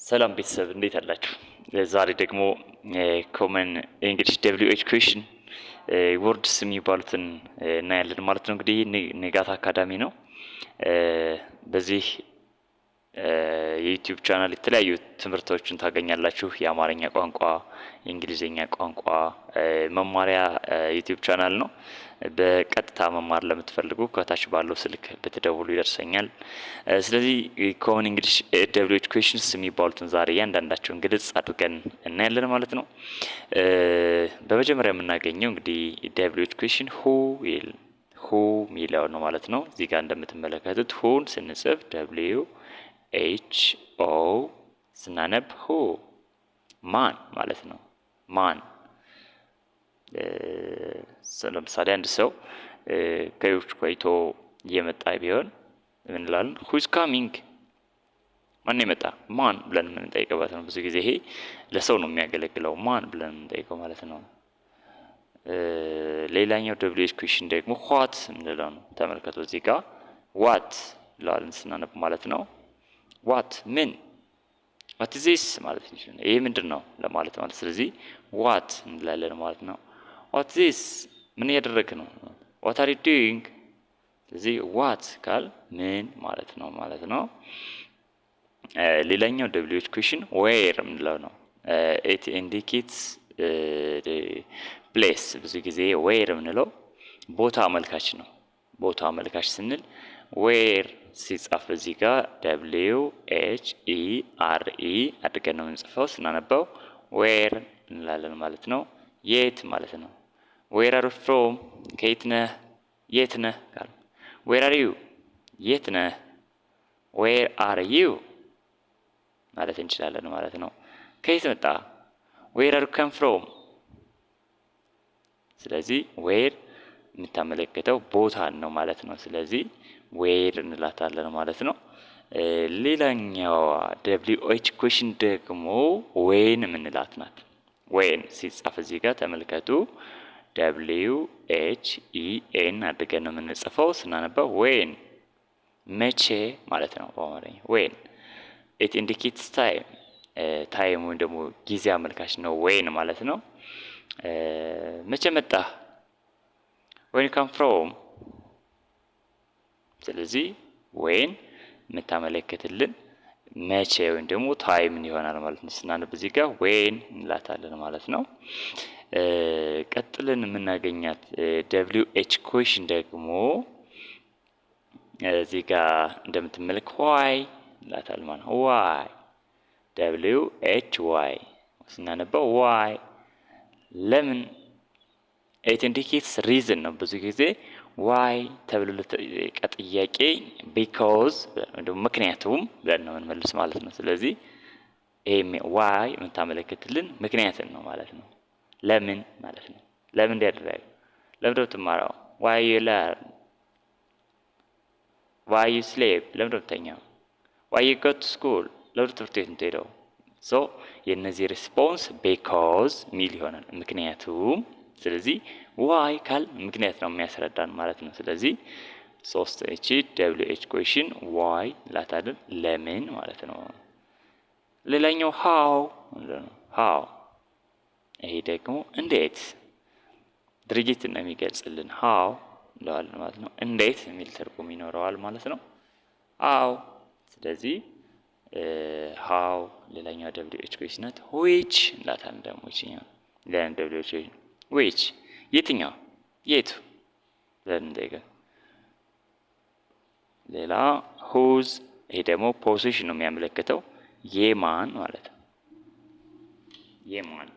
ሰላም ቤተሰብ እንዴት አላችሁ? ዛሬ ደግሞ ኮመን እንግሊሽ ደብሊው ኤች ኩዌሽን ወርድስ የሚባሉትን እናያለን ማለት ነው። እንግዲህ ንጋት አካዳሚ ነው። በዚህ የዩቲዩብ ቻናል የተለያዩ ትምህርቶችን ታገኛላችሁ። የአማርኛ ቋንቋ፣ የእንግሊዝኛ ቋንቋ መማሪያ ዩቲዩብ ቻናል ነው። በቀጥታ መማር ለምትፈልጉ ከታች ባለው ስልክ ብትደውሉ ይደርሰኛል። ስለዚህ ኮመን እንግሊሽ ደብሊው ኤች ኩዌሽንስ የሚባሉትን ዛሬ እያንዳንዳቸውን ግልጽ አድርገን እናያለን ማለት ነው። በመጀመሪያ የምናገኘው እንግዲህ ደብሊው ኤች ኩዌሽን ሁ ሚለው ነው ማለት ነው። እዚህ ጋር እንደምትመለከቱት ሁን ስንጽፍ ደብሊው ኤች ኦ ስናነብ ሁ ማን ማለት ነው። ማን ለምሳሌ አንድ ሰው ከውጭ ቆይቶ እየመጣ ቢሆን ምን እንላለን? who is coming ማን የመጣ ማን ብለን የምንጠይቅበት ነው። ብዙ ጊዜ ይሄ ለሰው ነው የሚያገለግለው ማን ብለን የምንጠይቀው ማለት ነው። ሌላኛው ደብሊው ኤች ኩዌሽን ደግሞ what እንለው ነው። ተመልከቱ እዚህ ጋር what ብለን ስናነብ ማለት ነው። what ምን what is this ማለት ነው። ይሄ ምንድነው ለማለት ማለት ስለዚህ what እንላለን ማለት ነው። what is this ምን እያደረግህ ነው? what are you doing ስለዚህ what ካል ምን ማለት ነው። ሌላኛው ደብሊው ኤች ኩዌሽን where የምንለው ነው። it indicates place ብዙ ጊዜ where የምንለው ቦታ አመልካች ነው። ቦታ አመልካች ስንል where ሲጻፍ እዚህ ጋር ደብሊው ኤች ኢ አር ኢ አድርገን ነው የምንጽፈው። ስናነበው where እንላለን ማለት ነው። የት ማለት ነው። where are you from ከየት ነህ የት ነህ ካል where are you የት ነህ where are you ማለት እንችላለን ማለት ነው። ከየት መጣ where are you come from ስለዚህ where የምታመለክተው ቦታን ነው ማለት ነው። ስለዚህ where እንላታለን ማለት ነው። ሌላኛው ደብሊው ኤች ኩዌሽን ደግሞ when የምንላት ናት። when ሲጻፍ እዚህ ጋር ተመልከቱ ደብሊው ኤች ኢ ኤን አድርገን ነው የምንጽፈው። ስናነበው when መቼ ማለት ነው በአማርኛ when it indicates time ታይም ወይም ደግሞ ጊዜ አመልካች ነው when ማለት ነው። መቼ መጣህ when you come from ስለዚህ when የምታመለክትልን መቼ ወይም ደግሞ ታይምን ይሆናል ማለት ነው። ስናነብ እዚህ ጋር when እንላታለን ማለት ነው። ቀጥለን የምናገኛት ደብሊው ኤች ኩዌሽን ደግሞ እዚህ ጋር እንደምትመለከቱ why እንላታለን ማለት ነው። why ደብሊው ኤች ዋይ ስናነበው why ለምን it indicates reason ነው። ብዙ ጊዜ why ተብሎ ለተጠየቀ ጥያቄ because እንደውም ምክንያቱም ብለን ነው የምንመልስ ማለት ነው። ስለዚህ why የምታመለክትልን ምክንያትን ነው ማለት ነው። ለምን ማለት ነው። ለምን እንዲያደርግ ለምን ትማራው why you learn why you sleep ለምን ትተኛው why you go to school ለምን ትምህርት ቤት የምትሄደው so የነዚህ ሪስፖንስ because ሚል ይሆናል ምክንያቱም። ስለዚህ why ካል ምክንያት ነው የሚያስረዳን ማለት ነው። ስለዚህ ሶስት እቺ ደብሊው ኤች ኩዌሽን why ላታድን ለምን ማለት ነው። ሌላኛው how ይሄ ደግሞ እንዴት ድርጊትን ነው የሚገልጽልን how እንለዋለን ማለት ነው። እንዴት የሚል ትርጉም ይኖረዋል ማለት ነው how። ስለዚህ how ሌላኛው ደብሊው ኤች ኩዌሽን ናት። which እንላታለን ደግሞ እቺኛው ሌላኛው ደብሊው ኤች which የትኛው የቱ ብለን እንጠይቃለን። ሌላ whose ይሄ ደግሞ ፖዚሽን ነው የሚያመለክተው የማን ማለት ነው። የማን